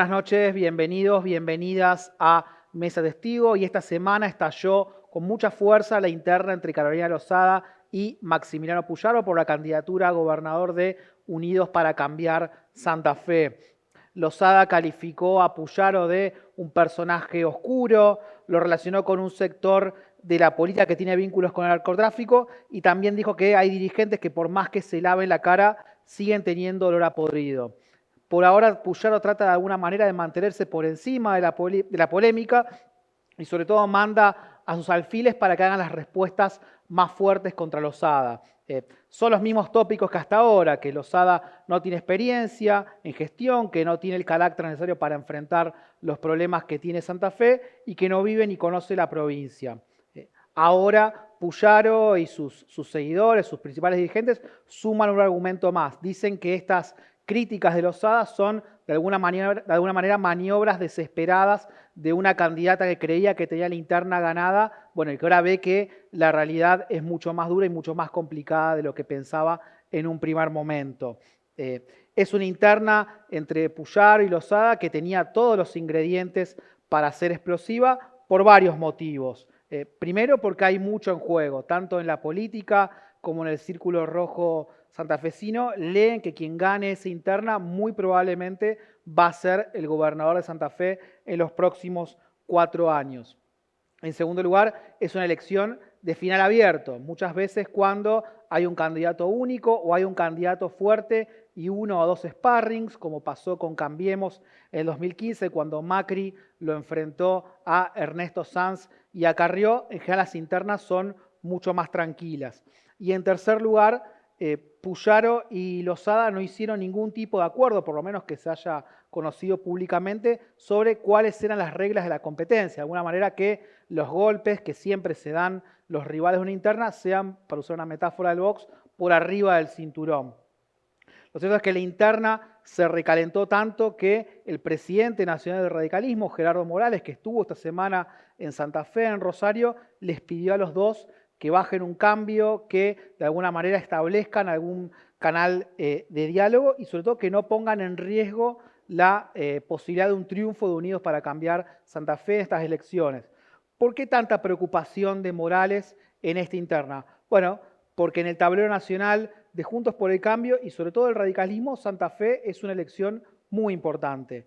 buenas noches, bienvenidos, bienvenidas a Mesa Testigo. Y esta semana estalló con mucha fuerza la interna entre Carolina Lozada y Maximiliano Puyaro por la candidatura a gobernador de Unidos para Cambiar Santa Fe. Lozada calificó a Puyaro de un personaje oscuro, lo relacionó con un sector de la política que tiene vínculos con el narcotráfico y también dijo que hay dirigentes que por más que se laven la cara siguen teniendo olor a podrido. Por ahora Puyaro trata de alguna manera de mantenerse por encima de la polémica y sobre todo manda a sus alfiles para que hagan las respuestas más fuertes contra Lozada. Son los mismos tópicos que hasta ahora, que Lozada no tiene experiencia en gestión, que no tiene el carácter necesario para enfrentar los problemas que tiene Santa Fe y que no vive ni conoce la provincia. Ahora Puyaro y sus seguidores, sus principales dirigentes, suman un argumento más. Dicen que estas críticas de Lozada son de alguna manera maniobras desesperadas de una candidata que creía que tenía la interna ganada, bueno, y que ahora ve que la realidad es mucho más dura y mucho más complicada de lo que pensaba en un primer momento. Es una interna entre Puyaro y Lozada que tenía todos los ingredientes para ser explosiva por varios motivos. Primero porque hay mucho en juego, tanto en la política como en el círculo rojo santafesino. Leen que quien gane esa interna muy probablemente va a ser el gobernador de Santa Fe en los próximos 4 años. En segundo lugar, es una elección de final abierto. Muchas veces cuando hay un candidato único o hay un candidato fuerte y 1 o 2 sparrings, como pasó con Cambiemos en el 2015, cuando Macri lo enfrentó a Ernesto Sanz y a Carrió, en general las internas son mucho más tranquilas. Y en tercer lugar, Puyaro y Lozada no hicieron ningún tipo de acuerdo, por lo menos que se haya conocido públicamente, sobre cuáles eran las reglas de la competencia. De alguna manera que los golpes que siempre se dan los rivales de una interna sean, para usar una metáfora del box, por arriba del cinturón. Lo cierto es que la interna se recalentó tanto que el presidente nacional del radicalismo, Gerardo Morales, que estuvo esta semana en Santa Fe, en Rosario, les pidió a los dos que bajen un cambio, que de alguna manera establezcan algún canal de diálogo y sobre todo que no pongan en riesgo la posibilidad de un triunfo de Unidos para Cambiar Santa Fe en estas elecciones. ¿Por qué tanta preocupación de Morales en esta interna? Bueno, porque en el tablero nacional de Juntos por el Cambio y sobre todo el radicalismo, Santa Fe es una elección muy importante.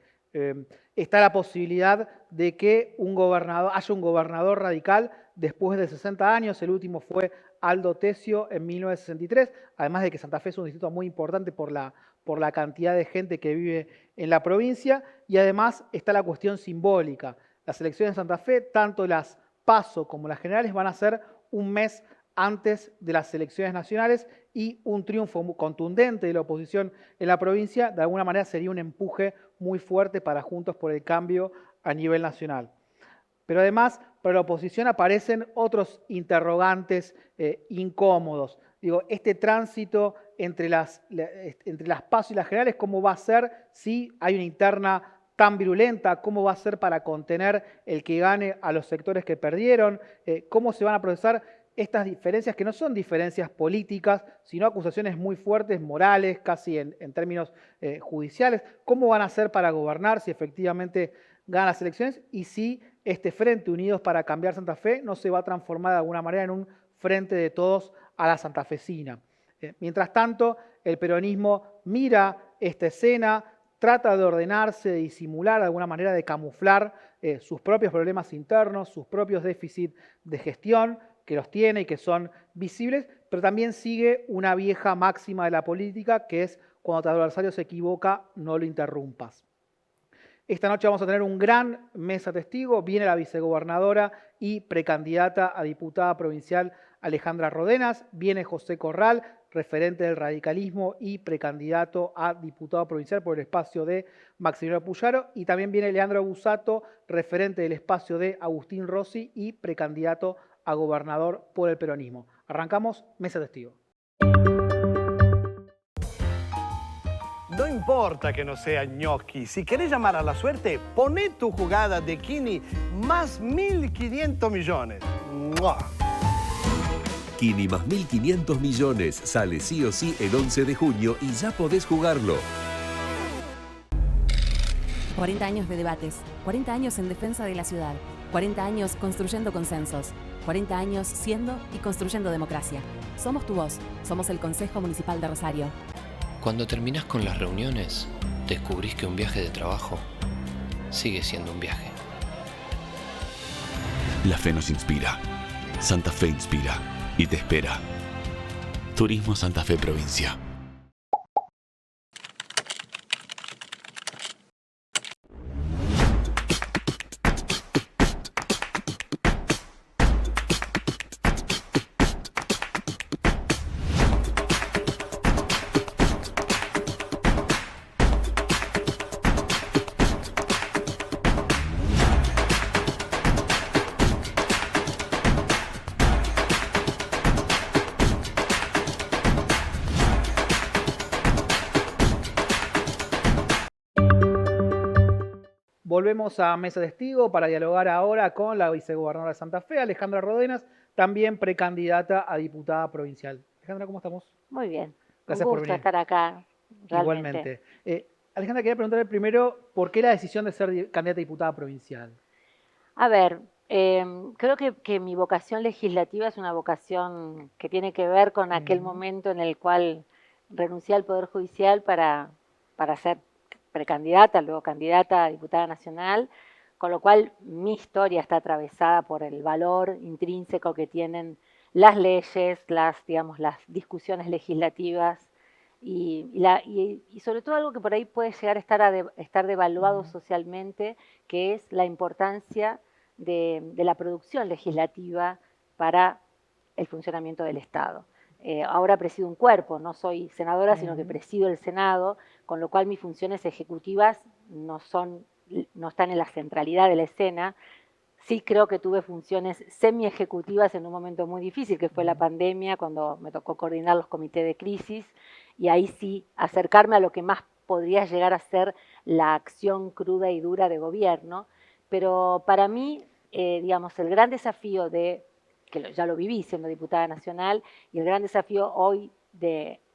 Está la posibilidad de que haya un gobernador radical después de 60 años. El último fue Aldo Tessio en 1963, además de que Santa Fe es un distrito muy importante por la cantidad de gente que vive en la provincia, y además está la cuestión simbólica. Las elecciones de Santa Fe, tanto las PASO como las generales, van a ser un mes antes de las elecciones nacionales y un triunfo contundente de la oposición en la provincia de alguna manera sería un empuje muy fuerte para Juntos por el Cambio a nivel nacional. Pero además, para la oposición aparecen otros interrogantes incómodos. Digo, este tránsito entre las PASO y las generales, ¿cómo va a ser si hay una interna tan virulenta? ¿Cómo va a ser para contener el que gane a los sectores que perdieron? ¿Cómo se van a procesar estas diferencias que no son diferencias políticas, sino acusaciones muy fuertes, morales, casi en términos judiciales? ¿Cómo van a hacer para gobernar si efectivamente ganan las elecciones y si este Frente Unidos para Cambiar Santa Fe no se va a transformar de alguna manera en un frente de todos a la santafesina? Mientras tanto, el peronismo mira esta escena, trata de ordenarse, de disimular, de alguna manera de camuflar sus propios problemas internos, sus propios déficits de gestión, que los tiene y que son visibles, pero también sigue una vieja máxima de la política, que es cuando tu adversario se equivoca, no lo interrumpas. Esta noche vamos a tener un gran mesa testigo. Viene la vicegobernadora y precandidata a diputada provincial Alejandra Rodenas. Viene José Corral, referente del radicalismo y precandidato a diputado provincial por el espacio de Maximiliano Puyaro. Y también viene Leandro Busato, referente del espacio de Agustín Rossi y precandidato a gobernador por el peronismo. Arrancamos Mesa Testigo. No importa que no sea gnocchi, si querés llamar a la suerte, poné tu jugada de Kini más 1.500 millones. ¡Mua! Kini más 1.500 millones sale sí o sí el 11 de junio y ya podés jugarlo. 40 años de debates, 40 años en defensa de la ciudad, 40 años construyendo consensos, 40 años siendo y construyendo democracia. Somos tu voz, somos el Consejo Municipal de Rosario. Cuando terminás con las reuniones, descubrís que un viaje de trabajo sigue siendo un viaje. La fe nos inspira. Santa Fe inspira y te espera. Turismo Santa Fe Provincia. Volvemos a Mesa Testigo para dialogar ahora con la vicegobernadora de Santa Fe, Alejandra Rodenas, también precandidata a diputada provincial. Alejandra, ¿cómo estamos? Muy bien. Gracias Un por gusto venir. estar acá, realmente. Igualmente. Alejandra, quería preguntarle primero, ¿por qué la decisión de ser candidata a diputada provincial? A ver, creo que mi vocación legislativa es una vocación que tiene que ver con aquel momento en el cual renuncié al Poder Judicial para ser precandidata, luego candidata a diputada nacional, con lo cual mi historia está atravesada por el valor intrínseco que tienen las leyes, digamos, las discusiones legislativas y sobre todo algo que por ahí puede llegar a estar devaluado socialmente, que es la importancia de la producción legislativa para el funcionamiento del Estado. Ahora presido un cuerpo, no soy senadora, sino que presido el Senado, con lo cual mis funciones ejecutivas no están en la centralidad de la escena. Sí creo que tuve funciones semi-ejecutivas en un momento muy difícil, que fue la pandemia, cuando me tocó coordinar los comités de crisis, y ahí sí acercarme a lo que más podría llegar a ser la acción cruda y dura de gobierno. Pero para mí, digamos, el gran desafío que ya lo viví siendo diputada nacional, y el gran desafío hoy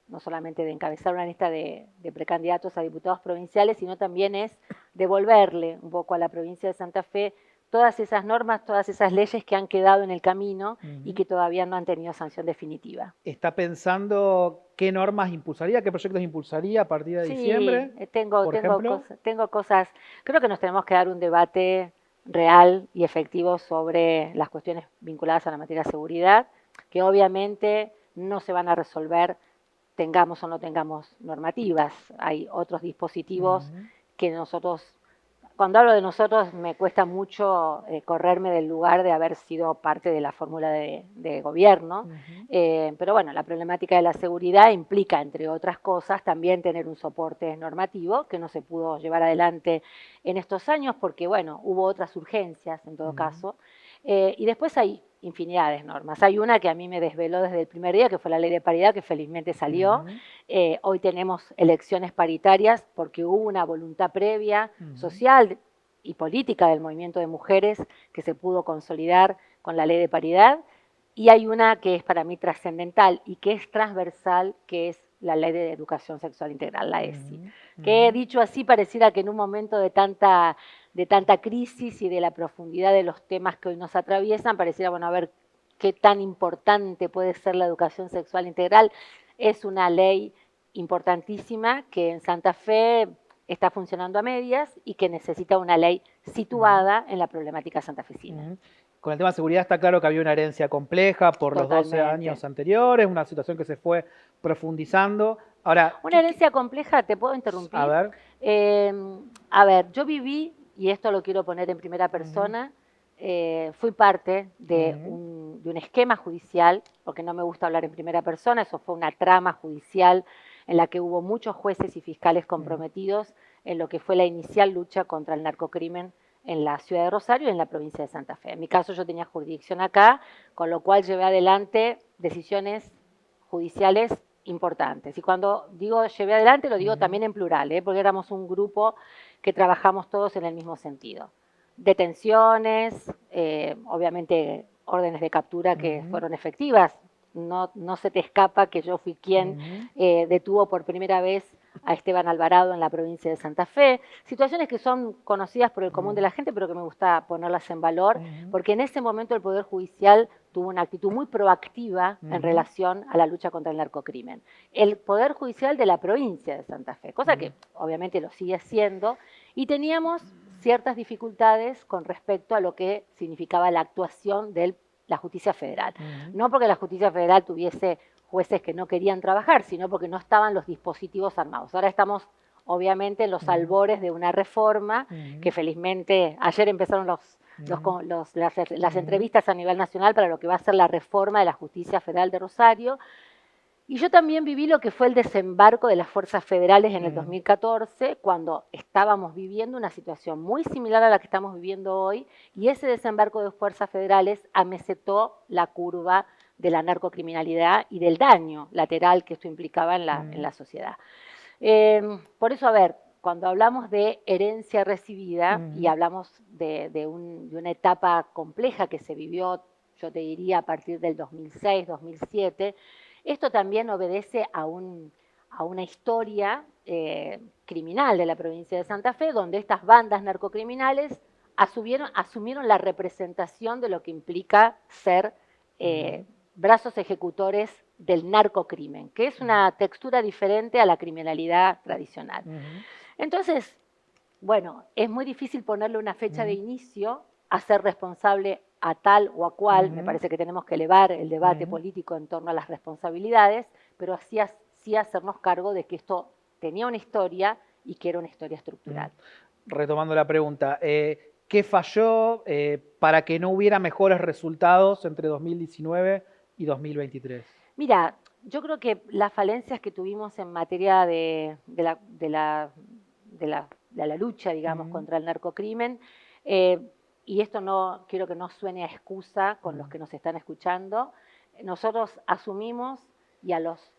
no solamente de encabezar una lista de precandidatos a diputados provinciales, sino también es devolverle un poco a la provincia de Santa Fe todas esas normas, todas esas leyes que han quedado en el camino y que todavía no han tenido sanción definitiva. ¿Está pensando qué normas impulsaría, qué proyectos impulsaría a partir de diciembre? Tengo cosas, creo que nos tenemos que dar un debate real y efectivo sobre las cuestiones vinculadas a la materia de seguridad, que obviamente no se van a resolver tengamos o no tengamos normativas. Hay otros dispositivos que nosotros, cuando hablo de nosotros, me cuesta mucho correrme del lugar de haber sido parte de la fórmula de gobierno, pero bueno, la problemática de la seguridad implica, entre otras cosas, también tener un soporte normativo que no se pudo llevar adelante en estos años porque, bueno, hubo otras urgencias en todo caso, y después hay infinidad de normas. Hay una que a mí me desveló desde el primer día, que fue la ley de paridad, que felizmente salió. Hoy tenemos elecciones paritarias porque hubo una voluntad previa social y política del movimiento de mujeres que se pudo consolidar con la ley de paridad. Y hay una que es para mí trascendental y que es transversal, que es la ley de educación sexual integral, la ESI. Que dicho así pareciera que en un momento de tanta crisis y de la profundidad de los temas que hoy nos atraviesan, pareciera, bueno, a ver qué tan importante puede ser la educación sexual integral. Es una ley importantísima que en Santa Fe está funcionando a medias y que necesita una ley situada en la problemática santafesina. Con el tema de seguridad está claro que había una herencia compleja por los 12 años anteriores, una situación que se fue profundizando. Ahora, una herencia compleja, ¿te puedo interrumpir? A ver. A ver, yo viví, y esto lo quiero poner en primera persona, fui parte de un esquema judicial, porque no me gusta hablar en primera persona, eso fue una trama judicial en la que hubo muchos jueces y fiscales comprometidos en lo que fue la inicial lucha contra el narcocrimen en la ciudad de Rosario y en la provincia de Santa Fe. En mi caso yo tenía jurisdicción acá, con lo cual llevé adelante decisiones judiciales importantes. Y cuando digo llevé adelante, lo digo también en plural, porque éramos un grupo que trabajamos todos en el mismo sentido. Detenciones, obviamente órdenes de captura que fueron efectivas. No se te escapa que yo fui quien detuvo por primera vez a Esteban Alvarado en la provincia de Santa Fe, situaciones que son conocidas por el común de la gente, pero que me gusta ponerlas en valor, porque en ese momento el Poder Judicial tuvo una actitud muy proactiva en relación a la lucha contra el narcocrimen. El Poder Judicial de la provincia de Santa Fe, cosa que obviamente lo sigue haciendo, y teníamos ciertas dificultades con respecto a lo que significaba la actuación de la justicia federal. No porque la justicia federal tuviese jueces que no querían trabajar, sino porque no estaban los dispositivos armados. Ahora estamos, obviamente, en los albores de una reforma que felizmente ayer empezaron las entrevistas a nivel nacional para lo que va a ser la reforma de la Justicia Federal de Rosario. Y yo también viví lo que fue el desembarco de las fuerzas federales en el 2014, cuando estábamos viviendo una situación muy similar a la que estamos viviendo hoy, y ese desembarco de fuerzas federales amesetó la curva de la narcocriminalidad y del daño lateral que esto implicaba en la sociedad. Por eso, a ver, cuando hablamos de herencia recibida y hablamos de una etapa compleja que se vivió, yo te diría, a partir del 2006, 2007, esto también obedece a una historia criminal de la provincia de Santa Fe, donde estas bandas narcocriminales asumieron la representación de lo que implica ser brazos ejecutores del narcocrimen, que es una textura diferente a la criminalidad tradicional. Entonces, bueno, es muy difícil ponerle una fecha de inicio a ser responsable a tal o a cual. Me parece que tenemos que elevar el debate político en torno a las responsabilidades, pero sí hacernos cargo de que esto tenía una historia y que era una historia estructural. Retomando la pregunta, ¿qué falló para que no hubiera mejores resultados entre 2019 y 2023? Mira, yo creo que las falencias que tuvimos en materia de la lucha, digamos, contra el narcocrimen, y esto no quiero que no suene a excusa con los que nos están escuchando, nosotros asumimos y a los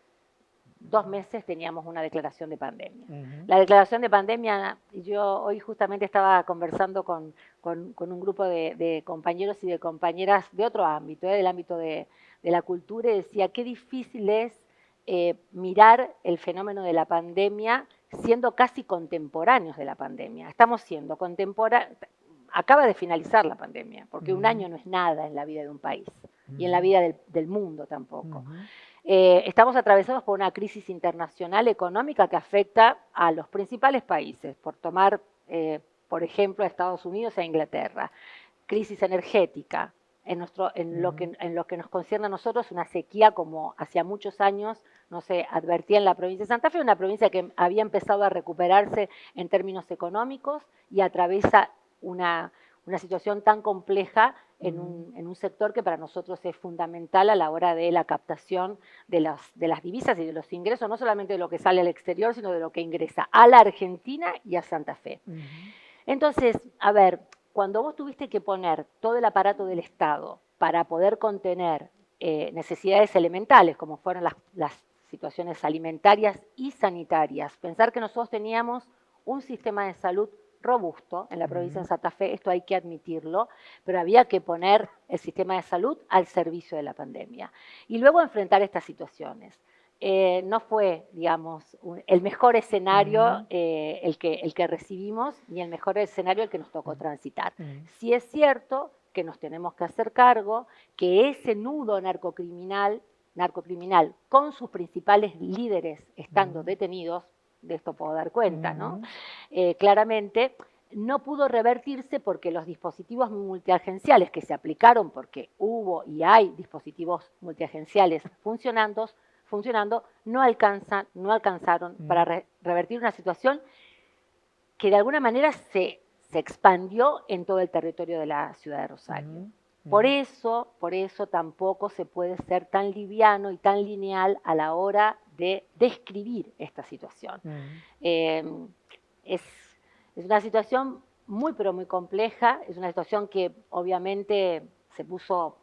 2 meses teníamos una declaración de pandemia. La declaración de pandemia, yo hoy justamente estaba conversando con un grupo de compañeros y de compañeras de otro ámbito, del ámbito de la cultura, y decía qué difícil es mirar el fenómeno de la pandemia siendo casi contemporáneos de la pandemia. Estamos siendo contemporáneos. Acaba de finalizar la pandemia, porque un año no es nada en la vida de un país y en la vida del mundo tampoco. Estamos atravesados por una crisis internacional económica que afecta a los principales países, por tomar, por ejemplo, a Estados Unidos e a Inglaterra. Crisis energética, en lo que nos concierne a nosotros, una sequía como hacía muchos años no se advertía en la provincia de Santa Fe, una provincia que había empezado a recuperarse en términos económicos y atraviesa una situación tan compleja en un sector que para nosotros es fundamental a la hora de la captación de las divisas y de los ingresos, no solamente de lo que sale al exterior, sino de lo que ingresa a la Argentina y a Santa Fe. Entonces, a ver, cuando vos tuviste que poner todo el aparato del Estado para poder contener necesidades elementales, como fueron las situaciones alimentarias y sanitarias, pensar que nosotros teníamos un sistema de salud robusto en la provincia de Santa Fe, esto hay que admitirlo, pero había que poner el sistema de salud al servicio de la pandemia. Y luego enfrentar estas situaciones. No fue, digamos, el mejor escenario el que recibimos, ni el mejor escenario el que nos tocó transitar. Sí es cierto que nos tenemos que hacer cargo que ese nudo narcocriminal con sus principales líderes estando detenidos, de esto puedo dar cuenta, ¿no? Claramente no pudo revertirse porque los dispositivos multiagenciales que se aplicaron, porque hubo y hay dispositivos multiagenciales funcionando, no alcanzaron para revertir una situación que de alguna manera se expandió en todo el territorio de la ciudad de Rosario. Por eso tampoco se puede ser tan liviano y tan lineal a la hora de describir esta situación. Es una situación muy, pero muy compleja, es una situación que obviamente se puso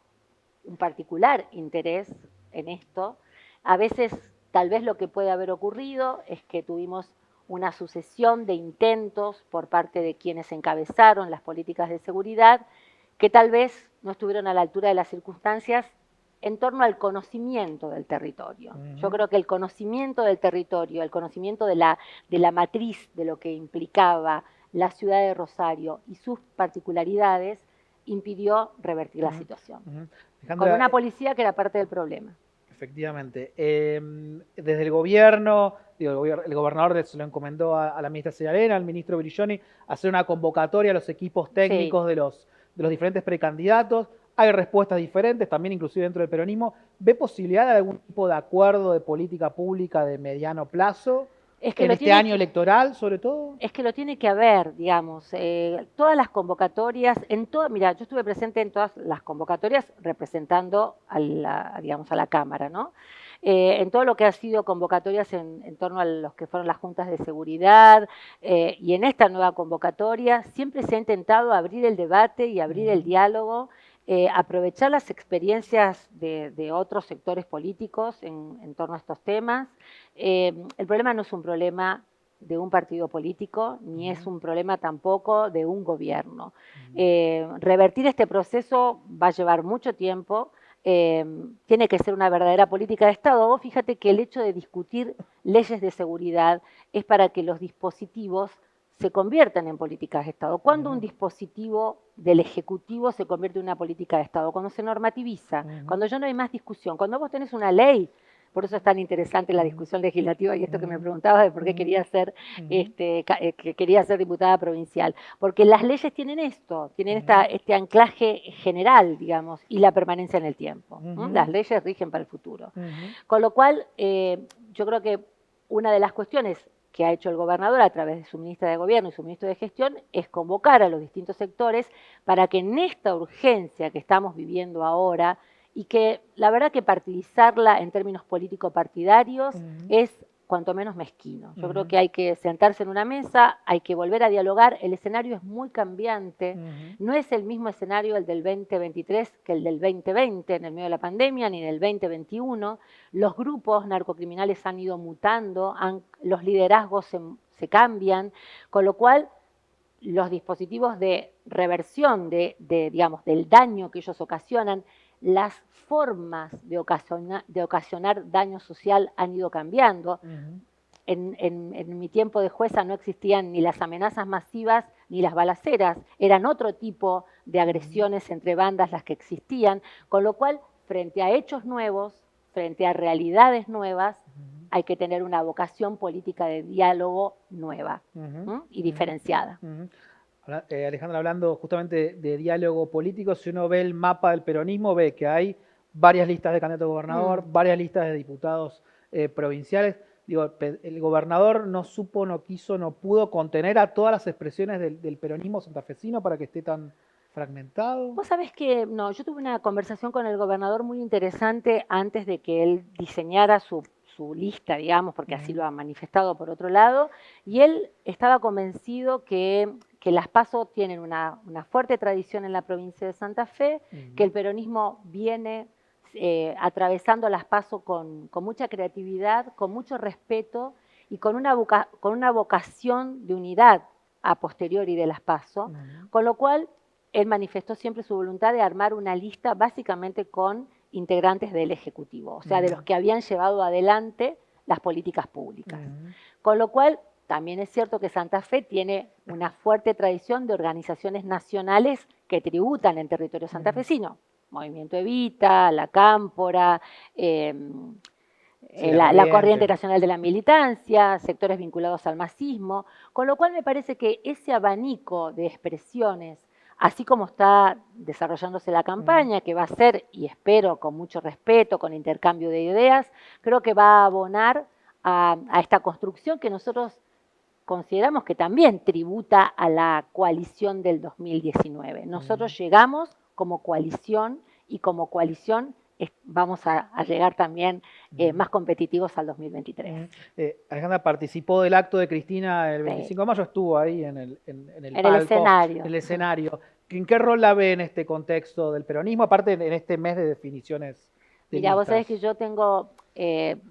un particular interés en esto. A veces, tal vez lo que puede haber ocurrido es que tuvimos una sucesión de intentos por parte de quienes encabezaron las políticas de seguridad que tal vez no estuvieron a la altura de las circunstancias en torno al conocimiento del territorio. Yo creo que el conocimiento del territorio, el conocimiento de la matriz de lo que implicaba la ciudad de Rosario y sus particularidades impidió revertir la situación. Alejandra, Con una policía que era parte del problema. Efectivamente. Desde el gobierno, digo, el gobernador se lo encomendó a la ministra Seralena, al ministro Brilloni, hacer una convocatoria a los equipos técnicos de los diferentes precandidatos. Hay respuestas diferentes, también inclusive dentro del peronismo. ¿Ve posibilidad de algún tipo de acuerdo de política pública de mediano plazo? Es que en este año electoral, sobre todo. Es que lo tiene que haber, digamos. Todas las convocatorias, mira, yo estuve presente en todas las convocatorias representando a la Cámara, ¿no? En todo lo que ha sido convocatorias en torno a los que fueron las juntas de seguridad y en esta nueva convocatoria siempre se ha intentado abrir el debate y abrir el diálogo, aprovechar las experiencias de otros sectores políticos en torno a estos temas. El problema no es un problema de un partido político, ni es un problema tampoco de un gobierno. Revertir este proceso va a llevar mucho tiempo, tiene que ser una verdadera política de Estado. Vos fíjate que el hecho de discutir leyes de seguridad es para que los dispositivos se conviertan en políticas de Estado. ¿Cuándo un dispositivo del Ejecutivo se convierte en una política de Estado? Cuando se normativiza, cuando ya no hay más discusión, cuando vos tenés una ley. Por eso es tan interesante la discusión legislativa y esto que me preguntabas de por qué quería ser, que quería ser diputada provincial. Porque las leyes tienen esto, tienen este anclaje general, digamos, y la permanencia en el tiempo. Las leyes rigen para el futuro. Con lo cual, yo creo que una de las cuestiones que ha hecho el gobernador a través de su ministra de Gobierno y su ministro de Gestión es convocar a los distintos sectores para que en esta urgencia que estamos viviendo ahora, y que la verdad que partidizarla en términos político-partidarios es cuanto menos mezquino. Yo creo que hay que sentarse en una mesa, hay que volver a dialogar, el escenario es muy cambiante, no es el mismo escenario el del 2023 que el del 2020 en el medio de la pandemia, ni del 2021, los grupos narcocriminales han ido mutando, los liderazgos se cambian, con lo cual los dispositivos de reversión digamos, del daño que ellos ocasionan, las formas de ocasionar daño social han ido cambiando. En mi tiempo de jueza no existían ni las amenazas masivas ni las balaceras, eran otro tipo de agresiones entre bandas las que existían, con lo cual, frente a hechos nuevos, frente a realidades nuevas, hay que tener una vocación política de diálogo nueva y diferenciada. Alejandra, hablando justamente de diálogo político, si uno ve el mapa del peronismo, ve que hay varias listas de candidatos a gobernador, varias listas de diputados provinciales. Digo, el gobernador no supo, no quiso, no pudo contener a todas las expresiones del peronismo santafesino para que esté tan fragmentado. Vos sabés que, no, yo tuve una conversación con el gobernador muy interesante antes de que él diseñara su lista, digamos, porque así lo ha manifestado por otro lado, y él estaba convencido que las PASO tienen una fuerte tradición en la provincia de Santa Fe, que el peronismo viene atravesando las PASO con mucha creatividad, con mucho respeto y con una vocación de unidad a posteriori de las PASO, con lo cual él manifestó siempre su voluntad de armar una lista básicamente con integrantes del Ejecutivo, o sea, de los que habían llevado adelante las políticas públicas. Con lo cual, también es cierto que Santa Fe tiene una fuerte tradición de organizaciones nacionales que tributan en territorio santafesino. Movimiento Evita, la Cámpora, la Corriente Nacional de la Militancia, sectores vinculados al masismo, con lo cual me parece que ese abanico de expresiones, así como está desarrollándose la campaña, que va a ser, y espero con mucho respeto, con intercambio de ideas, creo que va a abonar a esta construcción que nosotros consideramos que también tributa a la coalición del 2019. Nosotros llegamos como coalición y como coalición vamos a llegar también más competitivos al 2023. Alejandra participó del acto de Cristina el 25 de mayo, estuvo ahí en el escenario. En el escenario. ¿En qué rol la ve en este contexto del peronismo, aparte en este mes de definiciones? Mira, vos sabés que yo tengo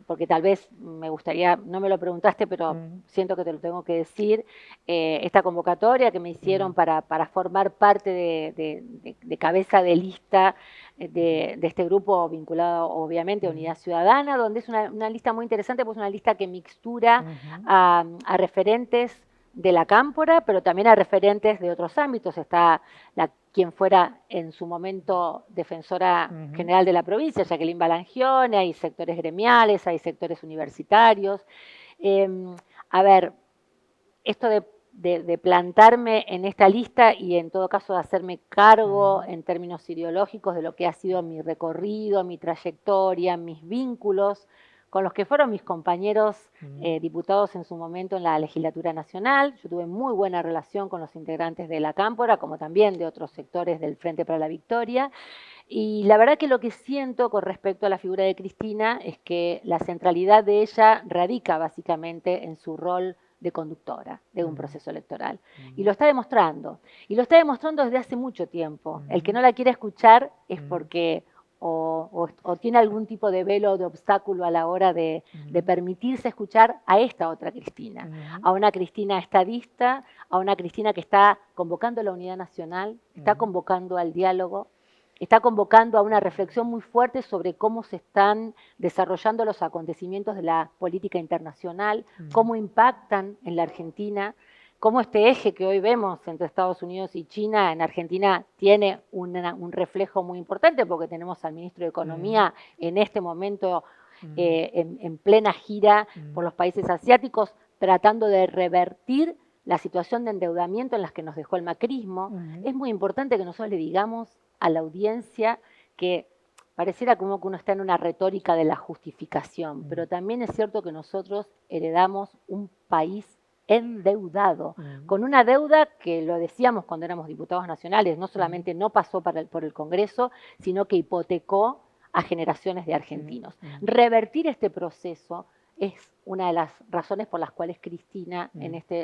porque tal vez me gustaría, no me lo preguntaste, pero siento que te lo tengo que decir, esta convocatoria que me hicieron para formar parte de cabeza de lista de este grupo vinculado obviamente a Unidad Ciudadana, donde es una lista muy interesante, pues una lista que mixtura a referentes de la Cámpora, pero también a referentes de otros ámbitos. Está quien fuera en su momento defensora general de la provincia, Jacqueline Balangione, hay sectores gremiales, hay sectores universitarios. A ver, esto de plantarme en esta lista y en todo caso de hacerme cargo en términos ideológicos de lo que ha sido mi recorrido, mi trayectoria, mis vínculos con los que fueron mis compañeros diputados en su momento en la legislatura nacional. Yo tuve muy buena relación con los integrantes de la Cámpora, como también de otros sectores del Frente para la Victoria. Y la verdad que lo que siento con respecto a la figura de Cristina es que la centralidad de ella radica básicamente en su rol de conductora de un proceso electoral. Y lo está demostrando. Y lo está demostrando desde hace mucho tiempo. El que no la quiere escuchar es porque o tiene algún tipo de velo o de obstáculo a la hora de permitirse escuchar a esta otra Cristina, a una Cristina estadista, a una Cristina que está convocando a la unidad nacional, está convocando al diálogo, está convocando a una reflexión muy fuerte sobre cómo se están desarrollando los acontecimientos de la política internacional, cómo impactan en la Argentina, cómo este eje que hoy vemos entre Estados Unidos y China en Argentina tiene un reflejo muy importante, porque tenemos al ministro de Economía en este momento en plena gira por los países asiáticos, tratando de revertir la situación de endeudamiento en la que nos dejó el macrismo. Es muy importante que nosotros le digamos a la audiencia que pareciera como que uno está en una retórica de la justificación, pero también es cierto que nosotros heredamos un país endeudado, con una deuda que, lo decíamos cuando éramos diputados nacionales, no solamente no pasó por el Congreso, sino que hipotecó a generaciones de argentinos. Revertir este proceso es una de las razones por las cuales Cristina,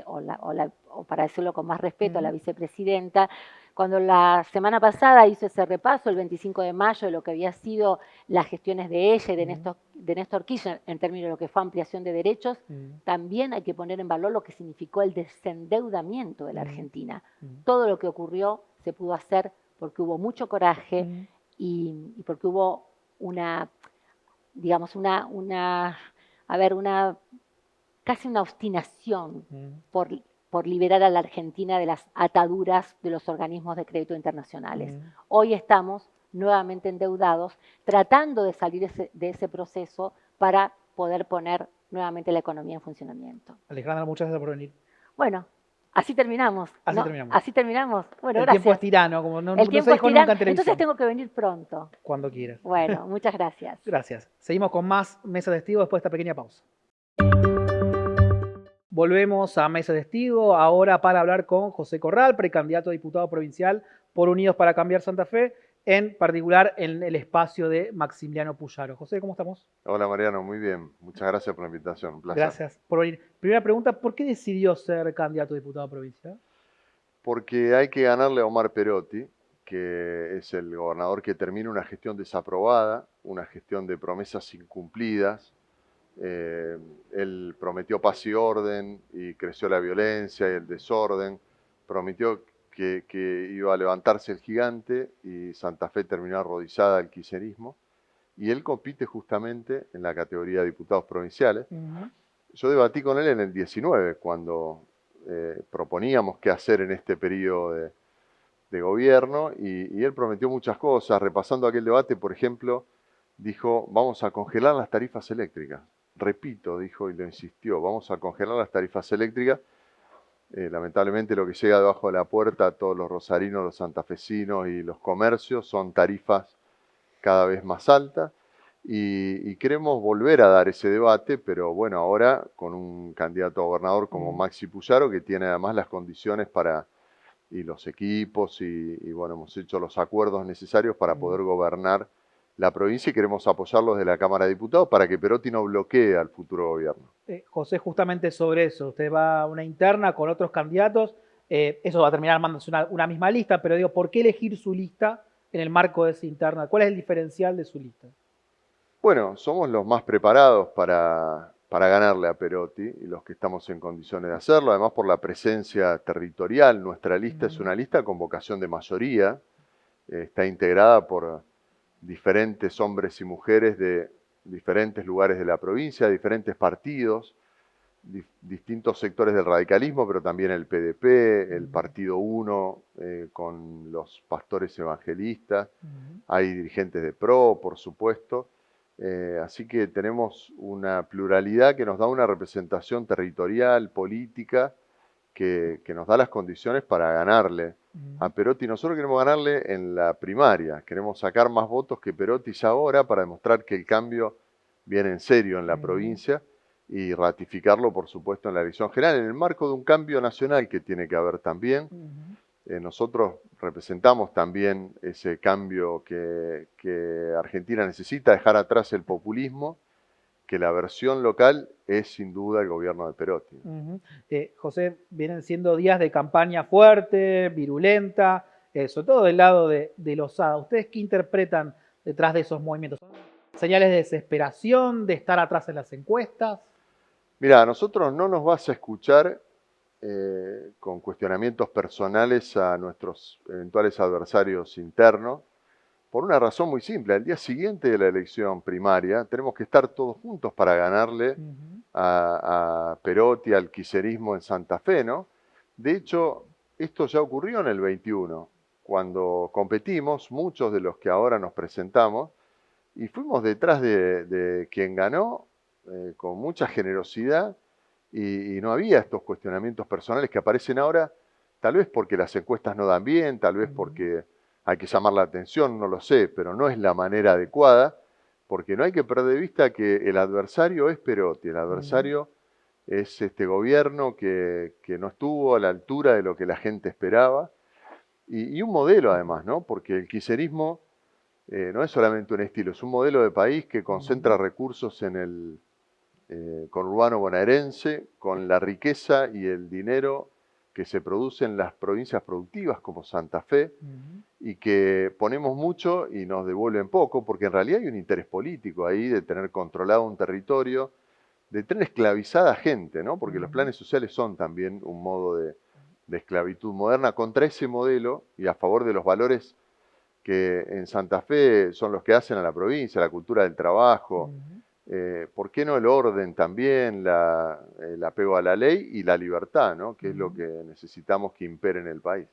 o para decirlo con más respeto, la vicepresidenta, cuando la semana pasada hizo ese repaso, el 25 de mayo, de lo que había sido las gestiones de ella y de Néstor Kirchner en términos de lo que fue ampliación de derechos, también hay que poner en valor lo que significó el desendeudamiento de la Argentina. Todo lo que ocurrió se pudo hacer porque hubo mucho coraje y porque hubo casi una obstinación por liberar a la Argentina de las ataduras de los organismos de crédito internacionales. Hoy estamos nuevamente endeudados, tratando de salir de ese proceso para poder poner nuevamente la economía en funcionamiento. Alejandra, muchas gracias por venir. Bueno, así terminamos. Así terminamos. Bueno, el gracias. Tiempo es tirano, como no el se tiempo dijo es nunca en televisión. Entonces tengo que venir pronto. Cuando quieras. Bueno, muchas gracias. Gracias. Seguimos con más Mesa de Testigo después de esta pequeña pausa. Volvemos a Mesa de Testigo, ahora para hablar con José Corral, precandidato a diputado provincial por Unidos para Cambiar Santa Fe, en particular en el espacio de Maximiliano Puyaro. José, ¿cómo estamos? Hola Mariano, muy bien. Muchas gracias por la invitación. Un placer. Gracias por venir. Primera pregunta, ¿por qué decidió ser candidato a diputado provincial? Porque hay que ganarle a Omar Perotti, que es el gobernador que termina una gestión desaprobada, una gestión de promesas incumplidas. Él prometió paz y orden y creció la violencia y el desorden. Prometió que iba a levantarse el gigante y Santa Fe terminó arrodillada al kirchnerismo. Y él compite justamente en la categoría de diputados provinciales. Yo debatí con él en el 19, cuando proponíamos qué hacer en este periodo de gobierno, y él prometió muchas cosas. Repasando aquel debate, por ejemplo, dijo, vamos a congelar las tarifas eléctricas. Repito, dijo y lo insistió, vamos a congelar las tarifas eléctricas. Lamentablemente lo que llega debajo de la puerta a todos los rosarinos, los santafesinos y los comercios son tarifas cada vez más altas, y queremos volver a dar ese debate, pero bueno, ahora con un candidato a gobernador como Maxi Puyaro, que tiene además las condiciones y los equipos, y bueno, hemos hecho los acuerdos necesarios para poder gobernar la provincia, y queremos apoyarlos de la Cámara de Diputados para que Perotti no bloquee al futuro gobierno. José, justamente sobre eso, usted va a una interna con otros candidatos, eso va a terminar armándose una misma lista, pero digo, ¿por qué elegir su lista en el marco de esa interna? ¿Cuál es el diferencial de su lista? Bueno, somos los más preparados para ganarle a Perotti y los que estamos en condiciones de hacerlo, además por la presencia territorial. Nuestra lista es una lista con vocación de mayoría, está integrada por diferentes hombres y mujeres de diferentes lugares de la provincia, diferentes partidos, distintos sectores del radicalismo, pero también el PDP, el Partido Uno, con los pastores evangelistas, hay dirigentes de PRO, por supuesto. Así que tenemos una pluralidad que nos da una representación territorial, política, que nos da las condiciones para ganarle a Perotti. Nosotros queremos ganarle en la primaria, queremos sacar más votos que Perotti ya ahora para demostrar que el cambio viene en serio en la provincia y ratificarlo, por supuesto, en la elección general, en el marco de un cambio nacional que tiene que haber también. Nosotros representamos también ese cambio que Argentina necesita, dejar atrás el populismo, que la versión local es sin duda el gobierno de Perotti. José, vienen siendo días de campaña fuerte, virulenta, sobre todo del lado de Lozada. ¿Ustedes qué interpretan detrás de esos movimientos? ¿Son señales de desesperación, de estar atrás en las encuestas? Mira, a nosotros no nos vas a escuchar con cuestionamientos personales a nuestros eventuales adversarios internos, por una razón muy simple. Al día siguiente de la elección primaria tenemos que estar todos juntos para ganarle a Perotti, al kirchnerismo en Santa Fe, ¿no? De hecho, esto ya ocurrió en el 21, cuando competimos, muchos de los que ahora nos presentamos, y fuimos detrás de quien ganó con mucha generosidad, y no había estos cuestionamientos personales que aparecen ahora, tal vez porque las encuestas no dan bien, tal vez porque hay que llamar la atención, no lo sé, pero no es la manera adecuada, porque no hay que perder de vista que el adversario es Perotti, el adversario es este gobierno que no estuvo a la altura de lo que la gente esperaba, y un modelo además, ¿no? Porque el kirchnerismo no es solamente un estilo, es un modelo de país que concentra recursos en el conurbano bonaerense, con la riqueza y el dinero que se produce en las provincias productivas como Santa Fe, y que ponemos mucho y nos devuelven poco, porque en realidad hay un interés político ahí de tener controlado un territorio, de tener esclavizada gente, ¿no? Porque los planes sociales son también un modo de esclavitud moderna. Contra ese modelo y a favor de los valores que en Santa Fe son los que hacen a la provincia, la cultura del trabajo, ¿por qué no el orden también, el apego a la ley y la libertad, ¿no? Que es lo que necesitamos que impere en el país?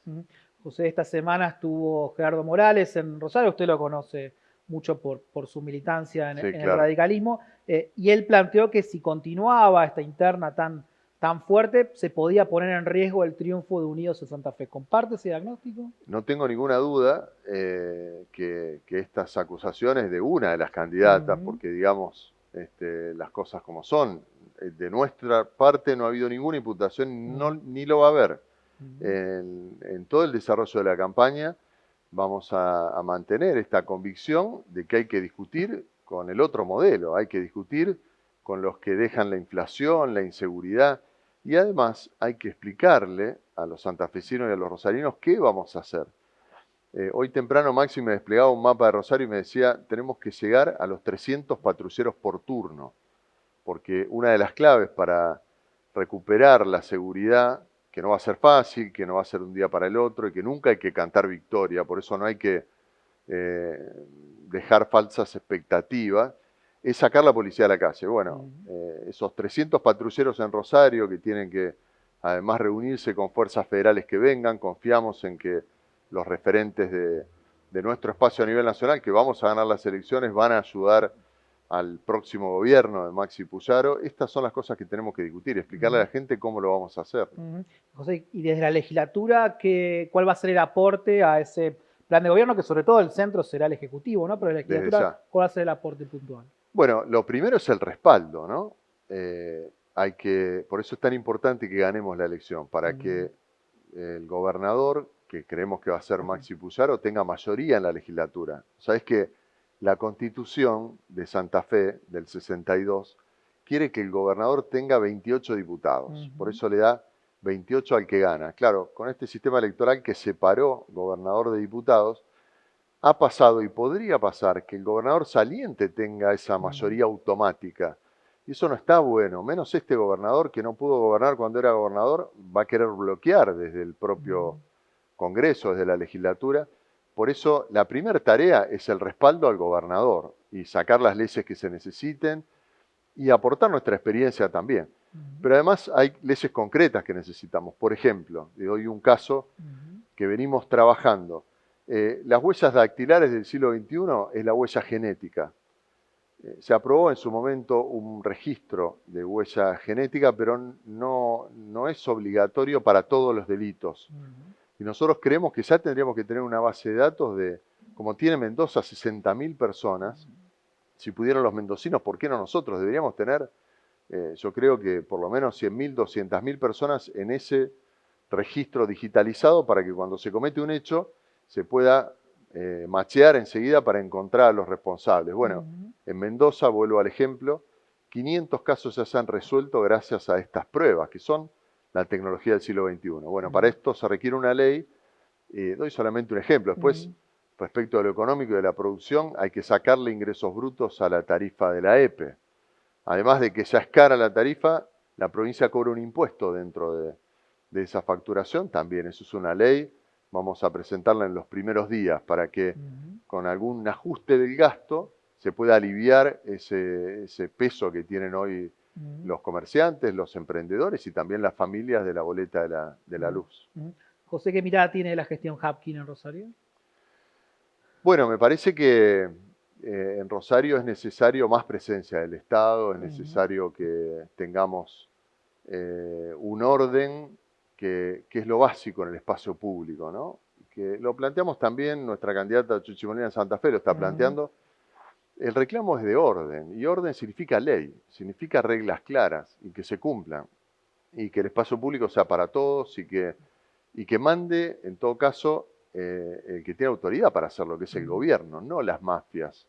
José, esta semana estuvo Gerardo Morales en Rosario, usted lo conoce mucho por su militancia en el radicalismo, y él planteó que si continuaba esta interna tan fuerte, se podía poner en riesgo el triunfo de Unidos en Santa Fe. ¿Comparte ese diagnóstico? No tengo ninguna duda que estas acusaciones de una de las candidatas, porque digamos las cosas como son, de nuestra parte no ha habido ninguna imputación, ni lo va a haber. En todo el desarrollo de la campaña vamos a mantener esta convicción de que hay que discutir con el otro modelo, hay que discutir con los que dejan la inflación, la inseguridad, y además hay que explicarle a los santafesinos y a los rosarinos qué vamos a hacer. Hoy temprano Maxi me desplegaba un mapa de Rosario y me decía, tenemos que llegar a los 300 patrulleros por turno, porque una de las claves para recuperar la seguridad, que no va a ser fácil, que no va a ser de un día para el otro y que nunca hay que cantar victoria, por eso no hay que dejar falsas expectativas, es sacar la policía a la calle. Bueno, esos 300 patrulleros en Rosario que tienen que además reunirse con fuerzas federales que vengan, confiamos en que los referentes de nuestro espacio a nivel nacional, que vamos a ganar las elecciones, van a ayudar al próximo gobierno de Maxi Puyaro. Estas son las cosas que tenemos que discutir, explicarle a la gente cómo lo vamos a hacer. José, y desde la legislatura, ¿cuál va a ser el aporte a ese plan de gobierno? Que sobre todo el centro será el Ejecutivo, ¿no? Pero en la legislatura, ¿cuál va a ser el aporte puntual? Bueno, lo primero es el respaldo, ¿no? Por eso es tan importante que ganemos la elección, para que el gobernador, que creemos que va a ser Maxi Puyaro, tenga mayoría en la legislatura. Sabés que la Constitución de Santa Fe, del 62, quiere que el gobernador tenga 28 diputados. Por eso le da 28 al que gana. Claro, con este sistema electoral que separó gobernador de diputados, ha pasado y podría pasar que el gobernador saliente tenga esa mayoría automática. Y eso no está bueno, menos este gobernador que no pudo gobernar cuando era gobernador, va a querer bloquear desde el propio Congreso, desde la legislatura. Por eso la primera tarea es el respaldo al gobernador y sacar las leyes que se necesiten y aportar nuestra experiencia también. Pero además hay leyes concretas que necesitamos. Por ejemplo, le doy un caso que venimos trabajando. Las huellas dactilares del siglo XXI es la huella genética. Se aprobó en su momento un registro de huella genética, pero no es obligatorio para todos los delitos. Y nosotros creemos que ya tendríamos que tener una base de datos de, como tiene Mendoza, 60.000 personas. Si pudieran los mendocinos, ¿por qué no nosotros? Deberíamos tener, yo creo que por lo menos 100.000, 200.000 personas en ese registro digitalizado para que cuando se comete un hecho se pueda machear enseguida para encontrar a los responsables. Bueno, en Mendoza, vuelvo al ejemplo, 500 casos ya se han resuelto gracias a estas pruebas, que son la tecnología del siglo XXI. Bueno, para esto se requiere una ley. Doy solamente un ejemplo. Después, respecto a lo económico y de la producción, hay que sacarle ingresos brutos a la tarifa de la EPE. Además de que ya es cara la tarifa, la provincia cobra un impuesto dentro de esa facturación. También eso es una ley. Vamos a presentarla en los primeros días para que con algún ajuste del gasto se pueda aliviar ese peso que tienen hoy los comerciantes, los emprendedores y también las familias de la boleta de la luz. José, ¿qué mirada tiene la gestión Hapkin en Rosario? Bueno, me parece que en Rosario es necesario más presencia del Estado, es necesario que tengamos un orden que es lo básico en el espacio público, ¿no? Que lo planteamos también, nuestra candidata Chuchi Molina en Santa Fe lo está planteando. El reclamo es de orden, y orden significa ley, significa reglas claras y que se cumplan, y que el espacio público sea para todos y que mande, en todo caso, el que tiene autoridad para hacerlo, que es el gobierno, no las mafias.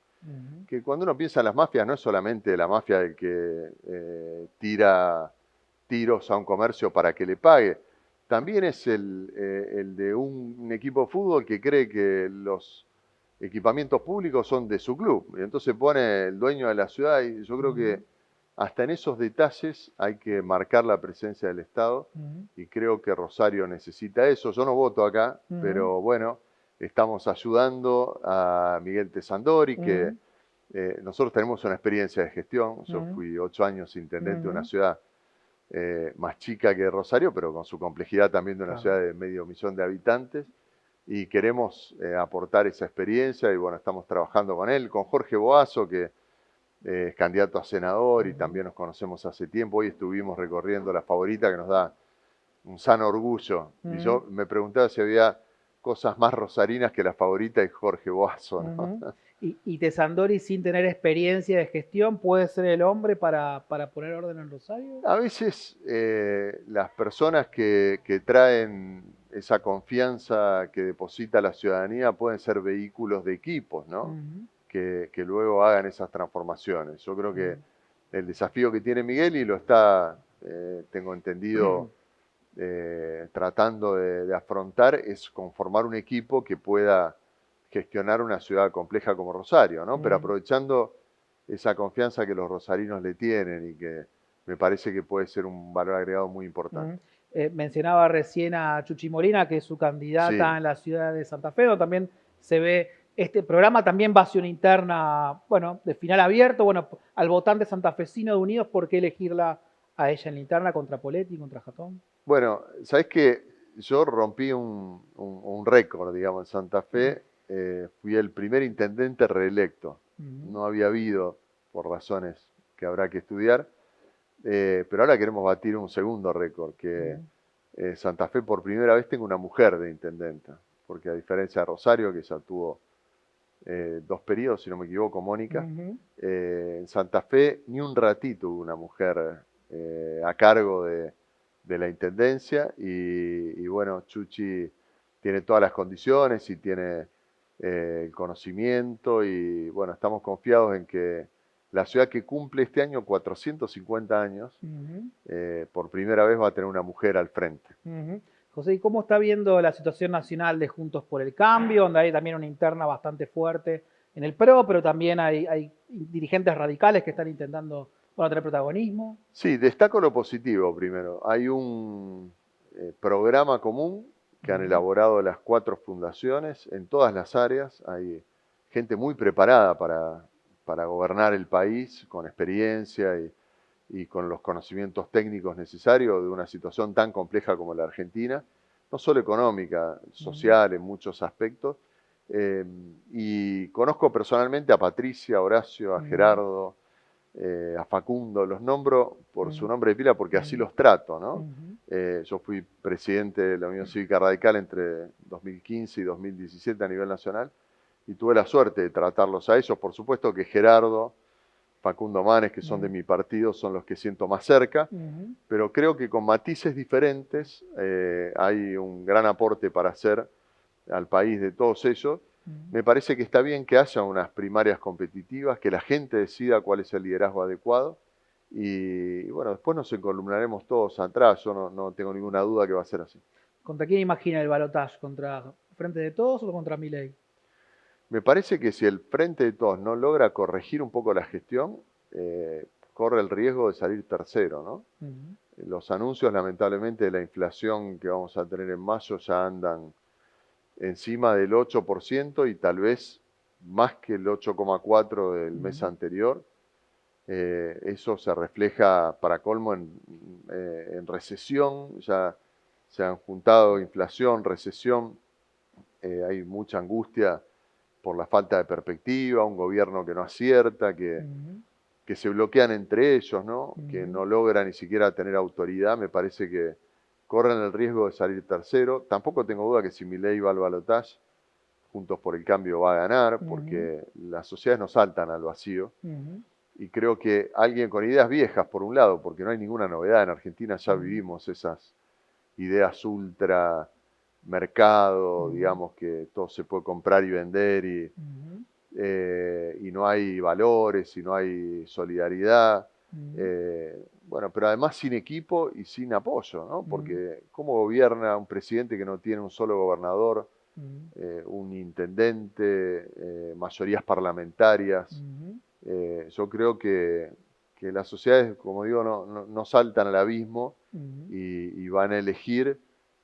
Que cuando uno piensa en las mafias, no es solamente la mafia del que tira tiros a un comercio para que le pague, también es el de un equipo de fútbol que cree que los equipamientos públicos son de su club. Y entonces pone el dueño de la ciudad y yo creo que hasta en esos detalles hay que marcar la presencia del Estado y creo que Rosario necesita eso. Yo no voto acá, pero bueno, estamos ayudando a Miguel Tesandori, que nosotros tenemos una experiencia de gestión. Yo fui 8 años intendente de una ciudad más chica que Rosario, pero con su complejidad también de una ciudad de 500.000 de habitantes. Y queremos aportar esa experiencia y bueno, estamos trabajando con él, con Jorge Boazo, que es candidato a senador y también nos conocemos hace tiempo. Hoy estuvimos recorriendo La Favorita, que nos da un sano orgullo. Y yo me preguntaba si había cosas más rosarinas que La Favorita y Jorge Boazo, ¿no? ¿Y Tesandori, sin tener experiencia de gestión, puede ser el hombre para poner orden en Rosario? A veces las personas que traen esa confianza que deposita la ciudadanía pueden ser vehículos de equipos, ¿no? Que luego hagan esas transformaciones. Yo creo que el desafío que tiene Miguel, y lo está, tengo entendido, tratando de afrontar, es conformar un equipo que pueda gestionar una ciudad compleja como Rosario, ¿no? Pero aprovechando esa confianza que los rosarinos le tienen y que me parece que puede ser un valor agregado muy importante. Mencionaba recién a Chuchi Molina, que es su candidata en la ciudad de Santa Fe, donde también se ve, este programa también va hacia una interna, bueno, de final abierto, bueno, al votante santafesino de Unidos, ¿por qué elegirla a ella en la interna contra Poletti, contra Jatón? Bueno, ¿sabés qué? Yo rompí un récord, digamos, en Santa Fe. Fui el primer intendente reelecto. No había habido, por razones que habrá que estudiar, pero ahora queremos batir un segundo récord, que Santa Fe por primera vez tenga una mujer de intendenta, porque a diferencia de Rosario, que ya tuvo 2 periodos, si no me equivoco, Mónica, en Santa Fe ni un ratito hubo una mujer a cargo de la intendencia y bueno, Chuchi tiene todas las condiciones y tiene el conocimiento y bueno, estamos confiados en que la ciudad que cumple este año 450 años, por primera vez va a tener una mujer al frente. José, ¿y cómo está viendo la situación nacional de Juntos por el Cambio, donde hay también una interna bastante fuerte en el PRO, pero también hay dirigentes radicales que están intentando, bueno, tener protagonismo? Sí, destaco lo positivo primero. Hay un programa común que han elaborado las 4 fundaciones en todas las áreas. Hay gente muy preparada para gobernar el país, con experiencia y con los conocimientos técnicos necesarios de una situación tan compleja como la Argentina, no solo económica, social en muchos aspectos. Y conozco personalmente a Patricia, a Horacio, a Gerardo, a Facundo, los nombro por su nombre de pila porque así los trato, ¿no? Yo fui presidente de la Unión Cívica Radical entre 2015 y 2017 a nivel nacional y tuve la suerte de tratarlos a ellos. Por supuesto que Gerardo, Facundo Manes, que son de mi partido, son los que siento más cerca, pero creo que con matices diferentes hay un gran aporte para hacer al país de todos ellos. Me parece que está bien que haya unas primarias competitivas, que la gente decida cuál es el liderazgo adecuado y bueno, después nos encolumnaremos todos atrás. Yo no tengo ninguna duda que va a ser así. ¿Contra quién imagina el balotaje? ¿Contra Frente de Todos o contra Milei? Me parece que si el Frente de Todos no logra corregir un poco la gestión, corre el riesgo de salir tercero, ¿no? Los anuncios, lamentablemente, de la inflación que vamos a tener en mayo ya andan encima del 8% y tal vez más que el 8,4% del mes anterior. Eso se refleja para colmo en recesión. Ya se han juntado inflación, recesión, hay mucha angustia por la falta de perspectiva, un gobierno que no acierta, que se bloquean entre ellos, ¿no? Que no logran ni siquiera tener autoridad. Me parece que corren el riesgo de salir tercero. Tampoco tengo duda que si Milei va al balotaje, Juntos por el Cambio va a ganar, porque las sociedades no saltan al vacío. Y creo que alguien con ideas viejas, por un lado, porque no hay ninguna novedad, en Argentina ya vivimos esas ideas ultra mercado, digamos que todo se puede comprar y vender y no hay valores y no hay solidaridad. Bueno, pero además sin equipo y sin apoyo, ¿no? Porque ¿cómo gobierna un presidente que no tiene un solo gobernador, un intendente, mayorías parlamentarias? Yo creo que las sociedades, como digo, no saltan al abismo y van a elegir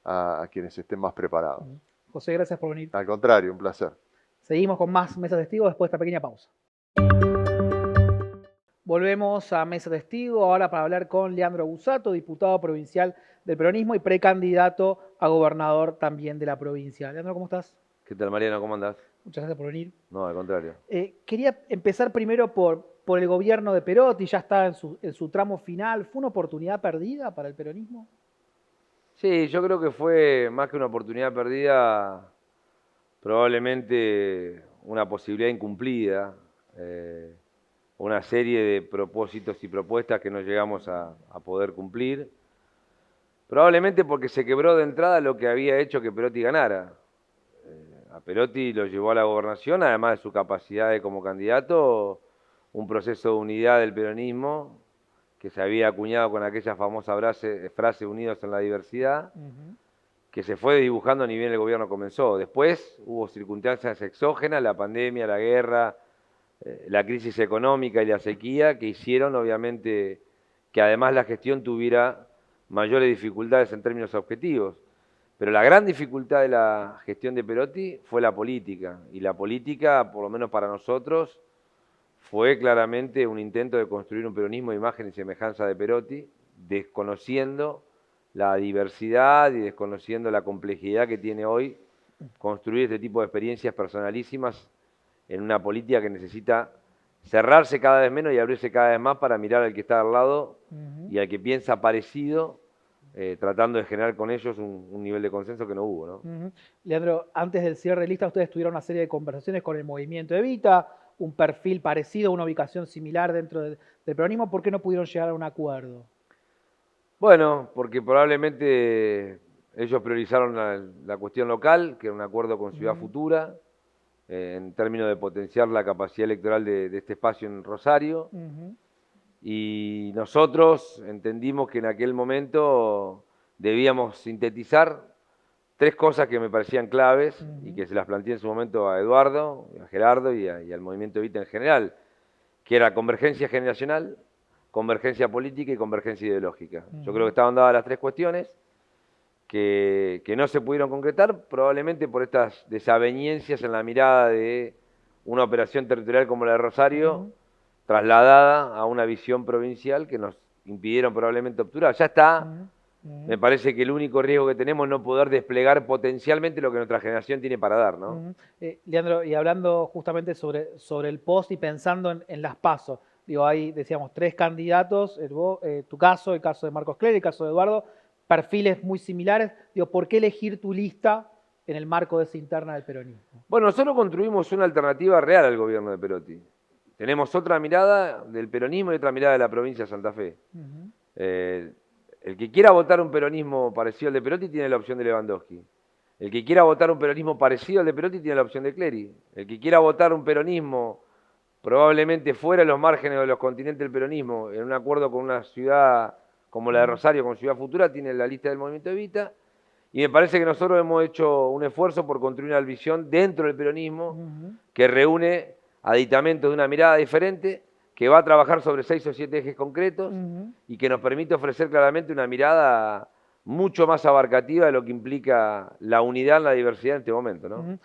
a quienes estén más preparados. José, gracias por venir. Al contrario, un placer. Seguimos con más Mesa Testigo después de esta pequeña pausa. Volvemos a Mesa Testigo ahora para hablar con Leandro Busato, diputado provincial del peronismo y precandidato a gobernador también de la provincia. Leandro, ¿cómo estás? ¿Qué tal, Mariano? ¿Cómo andás? Muchas gracias por venir. No, al contrario. Quería empezar primero por el gobierno de Perotti, ya está en su tramo final. ¿Fue una oportunidad perdida para el peronismo? Sí, yo creo que fue más que una oportunidad perdida, probablemente una posibilidad incumplida, una serie de propósitos y propuestas que no llegamos a poder cumplir, probablemente porque se quebró de entrada lo que había hecho que Perotti ganara. A Perotti lo llevó a la gobernación, además de su capacidad como candidato, un proceso de unidad del peronismo que se había acuñado con aquella famosa frase unidos en la diversidad, que se fue dibujando ni bien el gobierno comenzó. Después hubo circunstancias exógenas, la pandemia, la guerra, la crisis económica y la sequía, que hicieron obviamente que además la gestión tuviera mayores dificultades en términos objetivos. Pero la gran dificultad de la gestión de Perotti fue la política, y la política, por lo menos para nosotros, fue claramente un intento de construir un peronismo de imagen y semejanza de Perotti, desconociendo la diversidad y desconociendo la complejidad que tiene hoy construir este tipo de experiencias personalísimas en una política que necesita cerrarse cada vez menos y abrirse cada vez más para mirar al que está al lado y al que piensa parecido, tratando de generar con ellos un nivel de consenso que no hubo, ¿no? Leandro, antes del cierre de lista ustedes tuvieron una serie de conversaciones con el movimiento Evita, un perfil parecido, una ubicación similar dentro del peronismo. ¿Por qué no pudieron llegar a un acuerdo? Bueno, porque probablemente ellos priorizaron la cuestión local, que era un acuerdo con Ciudad Futura, en términos de potenciar la capacidad electoral de este espacio en Rosario. Y nosotros entendimos que en aquel momento debíamos sintetizar tres cosas que me parecían claves y que se las planteé en su momento a Eduardo, a Gerardo y al movimiento Evita en general, que era convergencia generacional, convergencia política y convergencia ideológica. Yo creo que estaban dadas las tres cuestiones que no se pudieron concretar, probablemente por estas desavenencias en la mirada de una operación territorial como la de Rosario, trasladada a una visión provincial que nos impidieron probablemente obturar. Ya está, me parece que el único riesgo que tenemos es no poder desplegar potencialmente lo que nuestra generación tiene para dar, ¿no? Leandro, y hablando justamente sobre el post y pensando en las PASO, digo, hay, decíamos, tres candidatos, tu caso, el caso de Marcos Clery, el caso de Eduardo, perfiles muy similares. Digo, ¿por qué elegir tu lista en el marco de esa interna del peronismo? Bueno, nosotros construimos una alternativa real al gobierno de Perotti. Tenemos otra mirada del peronismo y otra mirada de la provincia de Santa Fe. El que quiera votar un peronismo parecido al de Perotti tiene la opción de Lewandowski. El que quiera votar un peronismo parecido al de Perotti tiene la opción de Clery. El que quiera votar un peronismo probablemente fuera de los márgenes de los continentes del peronismo, en un acuerdo con una ciudad como la de Rosario, con Ciudad Futura, tiene la lista del movimiento Evita. Y me parece que nosotros hemos hecho un esfuerzo por construir una visión dentro del peronismo que reúne aditamentos de una mirada diferente, que va a trabajar sobre 6 o 7 ejes concretos y que nos permite ofrecer claramente una mirada mucho más abarcativa de lo que implica la unidad en la diversidad en este momento, ¿no?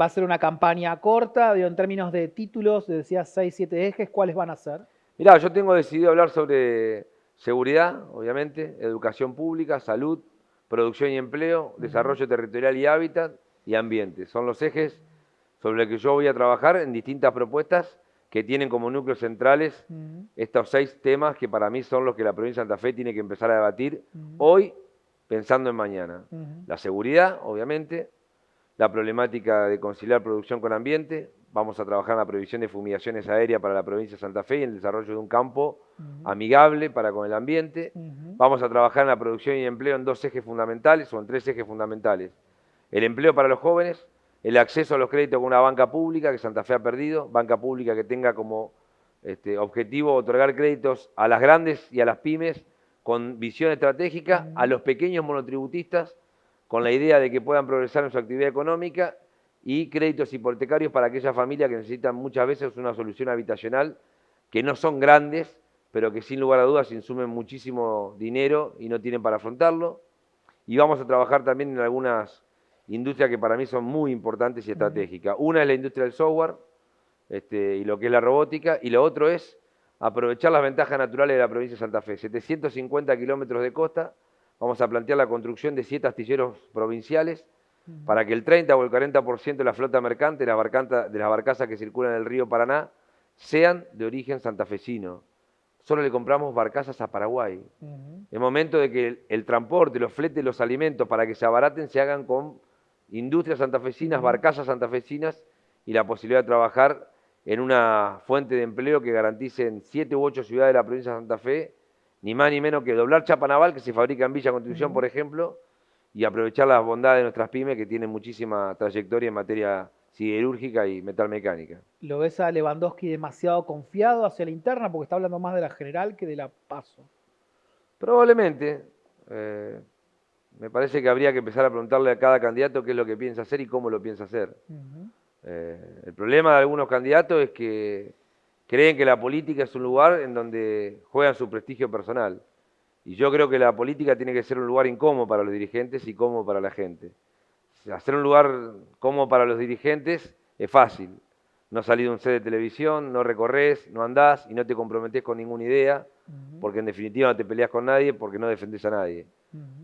Va a ser una campaña corta, digo, en términos de títulos, decías 6, 7 ejes, ¿cuáles van a ser? Mirá, yo tengo decidido hablar sobre seguridad, obviamente, educación pública, salud, producción y empleo, desarrollo territorial y hábitat y ambiente. Son los ejes sobre los que yo voy a trabajar en distintas propuestas que tienen como núcleos centrales estos 6 temas que para mí son los que la provincia de Santa Fe tiene que empezar a debatir hoy, pensando en mañana. La seguridad, obviamente, la problemática de conciliar producción con ambiente. Vamos a trabajar en la previsión de fumigaciones aéreas para la provincia de Santa Fe y en el desarrollo de un campo amigable para con el ambiente. Vamos a trabajar en la producción y empleo en 2 ejes fundamentales o en 3 ejes fundamentales. El empleo para los jóvenes, el acceso a los créditos con una banca pública que Santa Fe ha perdido, banca pública que tenga como objetivo otorgar créditos a las grandes y a las pymes con visión estratégica, a los pequeños monotributistas con la idea de que puedan progresar en su actividad económica y créditos hipotecarios para aquellas familias que necesitan muchas veces una solución habitacional, que no son grandes, pero que sin lugar a dudas insumen muchísimo dinero y no tienen para afrontarlo. Y vamos a trabajar también en algunas industrias que para mí son muy importantes y estratégicas. Una es la industria del software y lo que es la robótica, y lo otro es aprovechar las ventajas naturales de la provincia de Santa Fe. 750 kilómetros de costa, vamos a plantear la construcción de 7 astilleros provinciales para que el 30 o el 40% de la flota mercante de las barcazas que circulan en el río Paraná sean de origen santafesino. Solo le compramos barcazas a Paraguay. Es momento de que el transporte, los fletes, los alimentos, para que se abaraten, se hagan con industrias santafesinas, barcazas santafesinas y la posibilidad de trabajar en una fuente de empleo que garantice en 7 u 8 ciudades de la provincia de Santa Fe, ni más ni menos que doblar chapa naval que se fabrica en Villa Constitución, por ejemplo, y aprovechar las bondades de nuestras pymes que tienen muchísima trayectoria en materia siderúrgica y metalmecánica. ¿Lo ves a Lewandowski demasiado confiado hacia la interna porque está hablando más de la general que de la PASO? Probablemente. Me parece que habría que empezar a preguntarle a cada candidato qué es lo que piensa hacer y cómo lo piensa hacer. El problema de algunos candidatos es que creen que la política es un lugar en donde juegan su prestigio personal. Y yo creo que la política tiene que ser un lugar incómodo para los dirigentes y cómodo para la gente. Hacer un lugar cómodo para los dirigentes es fácil. No salís de un set de televisión, no recorres, no andás y no te comprometés con ninguna idea, porque en definitiva no te peleas con nadie, porque no defendés a nadie.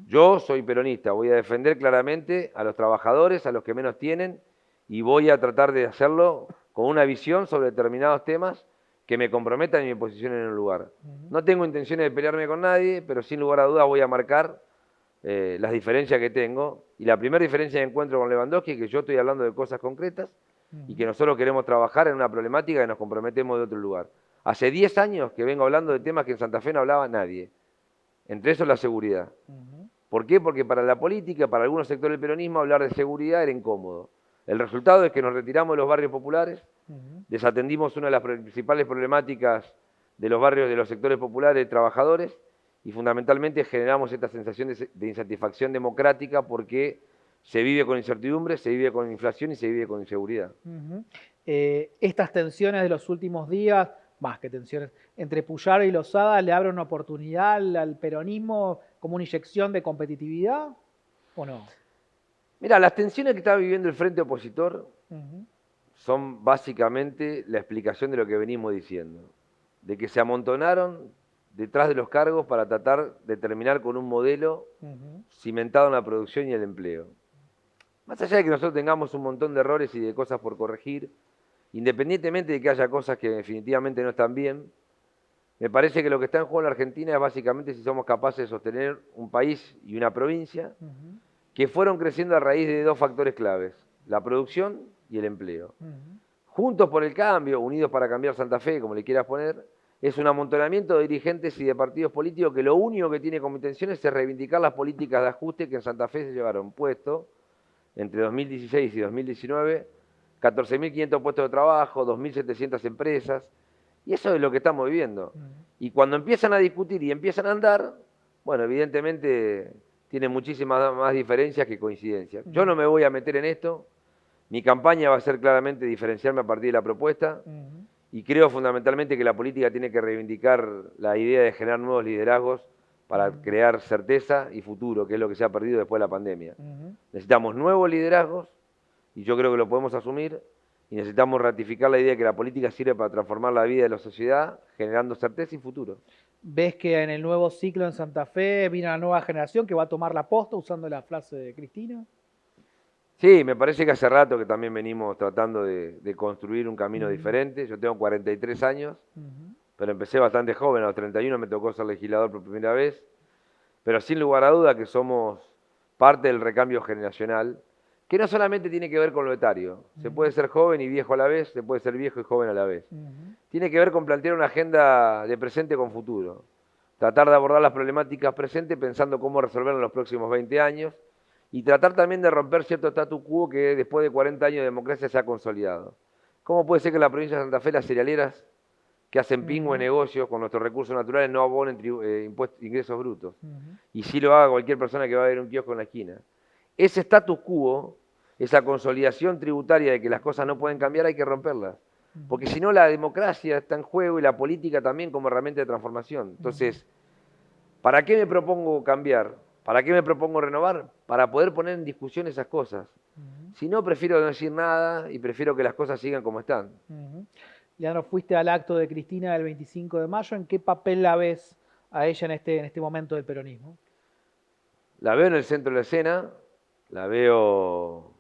Yo soy peronista, voy a defender claramente a los trabajadores, a los que menos tienen, y voy a tratar de hacerlo con una visión sobre determinados temas que me comprometan y me posicionen en un lugar. No tengo intenciones de pelearme con nadie, pero sin lugar a dudas voy a marcar las diferencias que tengo. Y la primera diferencia que encuentro con Lewandowski es que yo estoy hablando de cosas concretas y que nosotros queremos trabajar en una problemática que nos comprometemos de otro lugar. Hace 10 años que vengo hablando de temas que en Santa Fe no hablaba nadie. Entre esos la seguridad. ¿Por qué? Porque para la política, para algunos sectores del peronismo, hablar de seguridad era incómodo. El resultado es que nos retiramos de los barrios populares, desatendimos una de las principales problemáticas de los barrios de los sectores populares trabajadores y fundamentalmente generamos esta sensación de insatisfacción democrática porque se vive con incertidumbre, se vive con inflación y se vive con inseguridad. Estas tensiones de los últimos días, más que tensiones, entre Puyaro y Lozada, ¿le abre una oportunidad al peronismo como una inyección de competitividad o no? Mira, las tensiones que está viviendo el frente opositor son básicamente la explicación de lo que venimos diciendo, de que se amontonaron detrás de los cargos para tratar de terminar con un modelo cimentado en la producción y el empleo. Más allá de que nosotros tengamos un montón de errores y de cosas por corregir, independientemente de que haya cosas que definitivamente no están bien, me parece que lo que está en juego en la Argentina es básicamente si somos capaces de sostener un país y una provincia que fueron creciendo a raíz de dos factores claves, la producción y el empleo. Juntos por el Cambio, Unidos para Cambiar Santa Fe, como le quieras poner, es un amontonamiento de dirigentes y de partidos políticos que lo único que tiene como intención es reivindicar las políticas de ajuste que en Santa Fe se llevaron puesto entre 2016 y 2019, 14.500 puestos de trabajo, 2.700 empresas, y eso es lo que estamos viviendo. Y cuando empiezan a discutir y empiezan a andar, bueno, evidentemente tienen muchísimas más diferencias que coincidencias. Yo no me voy a meter en esto, mi campaña va a ser claramente diferenciarme a partir de la propuesta, y creo fundamentalmente que la política tiene que reivindicar la idea de generar nuevos liderazgos para crear certeza y futuro, que es lo que se ha perdido después de la pandemia. Necesitamos nuevos liderazgos, y yo creo que lo podemos asumir, y necesitamos ratificar la idea de que la política sirve para transformar la vida de la sociedad, generando certeza y futuro. ¿Ves que en el nuevo ciclo en Santa Fe viene una nueva generación que va a tomar la posta usando la frase de Cristina? Sí, me parece que hace rato que también venimos tratando de construir un camino diferente. Yo tengo 43 años, pero empecé bastante joven, a los 31 me tocó ser legislador por primera vez, pero sin lugar a duda que somos parte del recambio generacional, que no solamente tiene que ver con lo etario, se puede ser joven y viejo a la vez, se puede ser viejo y joven a la vez. Tiene que ver con plantear una agenda de presente con futuro, tratar de abordar las problemáticas presentes pensando cómo resolverlas en los próximos 20 años, y tratar también de romper cierto statu quo que después de 40 años de democracia se ha consolidado. ¿Cómo puede ser que en la provincia de Santa Fe las cerealeras que hacen pingües negocios con nuestros recursos naturales no abonen ingresos brutos? Y sí lo haga cualquier persona que va a ver un kiosco en la esquina. Ese status quo, esa consolidación tributaria de que las cosas no pueden cambiar, hay que romperlas. Porque si no, la democracia está en juego y la política también como herramienta de transformación. Entonces, ¿para qué me propongo cambiar? ¿Para qué me propongo renovar? Para poder poner en discusión esas cosas. Si no, prefiero no decir nada y prefiero que las cosas sigan como están. Leandro, fuiste al acto de Cristina del 25 de mayo. ¿En qué papel la ves a ella en este momento del peronismo? La veo en el centro de la escena, la veo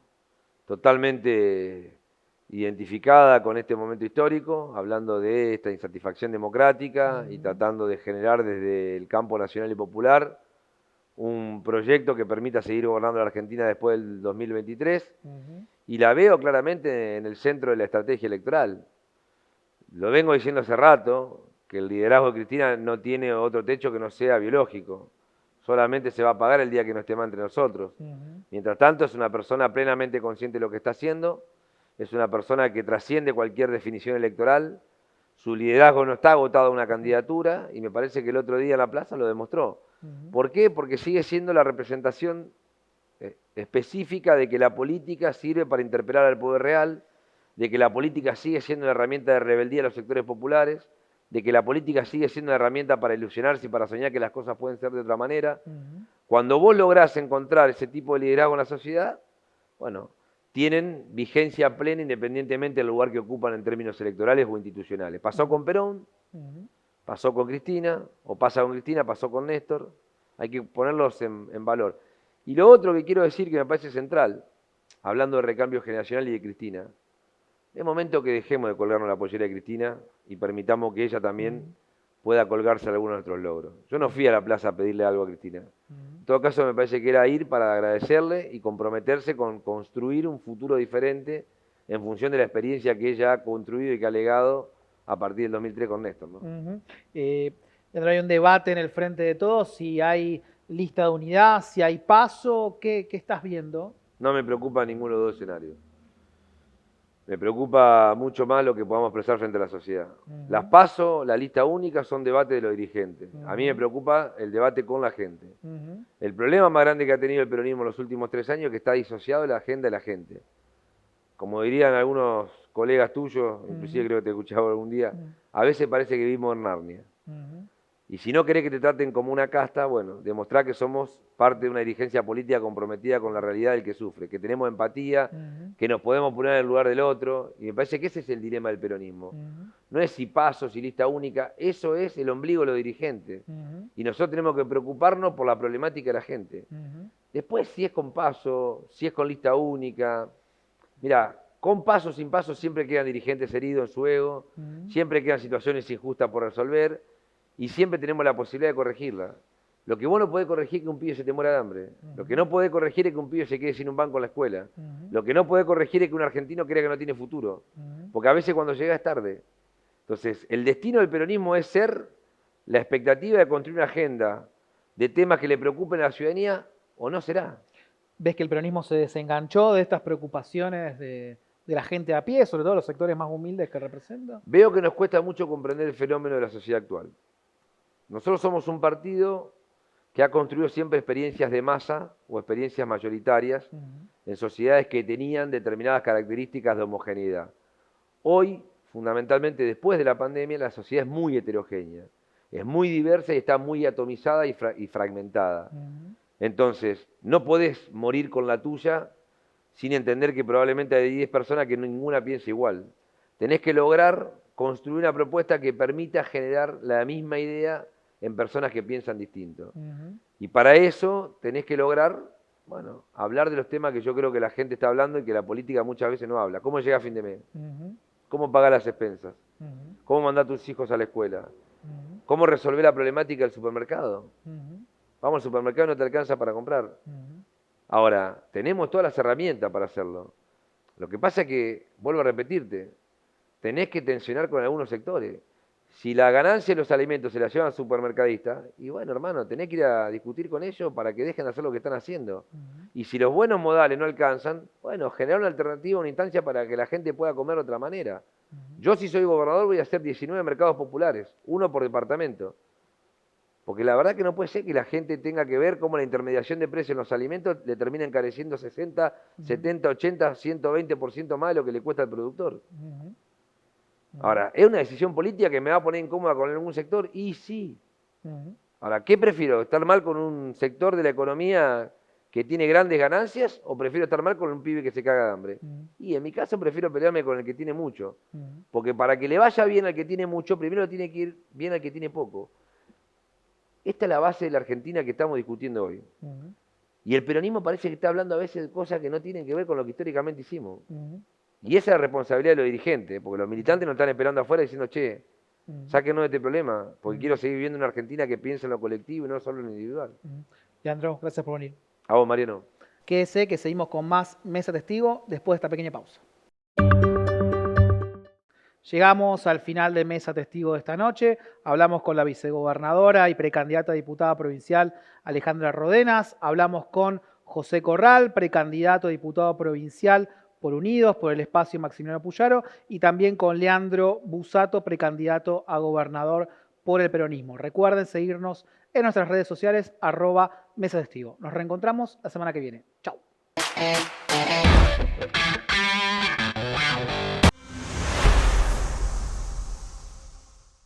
totalmente identificada con este momento histórico, hablando de esta insatisfacción democrática y tratando de generar desde el campo nacional y popular un proyecto que permita seguir gobernando la Argentina después del 2023, y la veo claramente en el centro de la estrategia electoral. Lo vengo diciendo hace rato, que el liderazgo de Cristina no tiene otro techo que no sea biológico, solamente se va a pagar el día que no esté más entre nosotros. Mientras tanto, es una persona plenamente consciente de lo que está haciendo, es una persona que trasciende cualquier definición electoral, su liderazgo no está agotado a una candidatura, y me parece que el otro día en la plaza lo demostró. ¿Por qué? Porque sigue siendo la representación específica de que la política sirve para interpelar al poder real, de que la política sigue siendo una herramienta de rebeldía a los sectores populares, de que la política sigue siendo una herramienta para ilusionarse y para soñar que las cosas pueden ser de otra manera. Cuando vos lográs encontrar ese tipo de liderazgo en la sociedad, bueno, tienen vigencia plena independientemente del lugar que ocupan en términos electorales o institucionales. Pasó con Perón, pasó con Cristina, o pasa con Cristina, pasó con Néstor. Hay que ponerlos en valor. Y lo otro que quiero decir que me parece central, hablando de recambio generacional y de Cristina, es momento que dejemos de colgarnos la pollera de Cristina y permitamos que ella también pueda colgarse algunos de nuestros logros. Yo no fui a la plaza a pedirle algo a Cristina. En todo caso, me parece que era ir para agradecerle y comprometerse con construir un futuro diferente en función de la experiencia que ella ha construido y que ha legado a partir del 2003 con Néstor, ¿no? Hay un debate en el Frente de Todos, si hay lista de unidad, si hay paso, ¿qué estás viendo? No me preocupa ninguno de los dos escenarios. Me preocupa mucho más lo que podamos expresar frente a la sociedad. Las PASO, la lista única, son debate de los dirigentes. A mí me preocupa el debate con la gente. El problema más grande que ha tenido el peronismo en los últimos 3 años es que está disociado de la agenda de la gente. Como dirían algunos colegas tuyos, inclusive creo que te he escuchado algún día, a veces parece que vivimos en Narnia. Y si no querés que te traten como una casta, bueno, demostrá que somos parte de una dirigencia política comprometida con la realidad del que sufre, que tenemos empatía, que nos podemos poner en el lugar del otro, y me parece que ese es el dilema del peronismo. No es si PASO, si lista única, eso es el ombligo de los dirigentes. Y nosotros tenemos que preocuparnos por la problemática de la gente. Después, si es con PASO, si es con lista única, mira, con PASO o sin PASO siempre quedan dirigentes heridos en su ego, siempre quedan situaciones injustas por resolver, y siempre tenemos la posibilidad de corregirla. Lo que vos no podés corregir es que un pibe se te muera de hambre. Lo que no podés corregir es que un pibe se quede sin un banco en la escuela. Lo que no podés corregir es que un argentino crea que no tiene futuro. Porque a veces cuando llega es tarde. Entonces, el destino del peronismo es ser la expectativa de construir una agenda de temas que le preocupen a la ciudadanía, o no será. ¿Ves que el peronismo se desenganchó de estas preocupaciones de la gente a pie, sobre todo los sectores más humildes que representa? Veo que nos cuesta mucho comprender el fenómeno de la sociedad actual. Nosotros somos un partido que ha construido siempre experiencias de masa o experiencias mayoritarias en sociedades que tenían determinadas características de homogeneidad. Hoy, fundamentalmente después de la pandemia, la sociedad es muy heterogénea, es muy diversa y está muy atomizada y fragmentada. Entonces, no podés morir con la tuya sin entender que probablemente hay 10 personas que ninguna piensa igual. Tenés que lograr construir una propuesta que permita generar la misma idea en personas que piensan distinto. Y para eso tenés que lograr, bueno, hablar de los temas que yo creo que la gente está hablando y que la política muchas veces no habla. ¿Cómo llega a fin de mes? ¿Cómo pagar las expensas? ¿Cómo mandar a tus hijos a la escuela? ¿Cómo resolver la problemática del supermercado? Vamos al supermercado y no te alcanza para comprar. Ahora, tenemos todas las herramientas para hacerlo. Lo que pasa es que, vuelvo a repetirte, tenés que tensionar con algunos sectores. Si la ganancia de los alimentos se la llevan al supermercadista, y bueno, hermano, tenés que ir a discutir con ellos para que dejen de hacer lo que están haciendo. Y si los buenos modales no alcanzan, bueno, generar una alternativa, una instancia para que la gente pueda comer de otra manera. Yo, si soy gobernador, voy a hacer 19 mercados populares, 1 por departamento. Porque la verdad que no puede ser que la gente tenga que ver cómo la intermediación de precios en los alimentos le termina encareciendo 60, 70, 80, 120% más de lo que le cuesta al productor. Ahora, ¿es una decisión política que me va a poner incómoda con algún sector? Y sí. Ahora, ¿qué prefiero? ¿Estar mal con un sector de la economía que tiene grandes ganancias o prefiero estar mal con un pibe que se caga de hambre? Y en mi caso prefiero pelearme con el que tiene mucho. Porque para que le vaya bien al que tiene mucho, primero tiene que ir bien al que tiene poco. Esta es la base de la Argentina que estamos discutiendo hoy. Y el peronismo parece que está hablando a veces de cosas que no tienen que ver con lo que históricamente hicimos. Y esa es la responsabilidad de los dirigentes, porque los militantes nos están esperando afuera diciendo, che, sáquenos de este problema, porque quiero seguir viviendo en una Argentina que piensa en lo colectivo y no solo en lo individual. Leandro, gracias por venir. A vos, Mariano. Quédese que seguimos con más Mesa Testigo después de esta pequeña pausa. Llegamos al final de Mesa Testigo de esta noche. Hablamos con la vicegobernadora y precandidata a diputada provincial Alejandra Rodenas. Hablamos con José Corral, precandidato a diputado provincial por Unidos, por el espacio Maximiliano Puyaro, y también con Leandro Busato, precandidato a gobernador por el peronismo. Recuerden seguirnos en nuestras redes sociales, @Mesa Testigo. Nos reencontramos la semana que viene. Chau.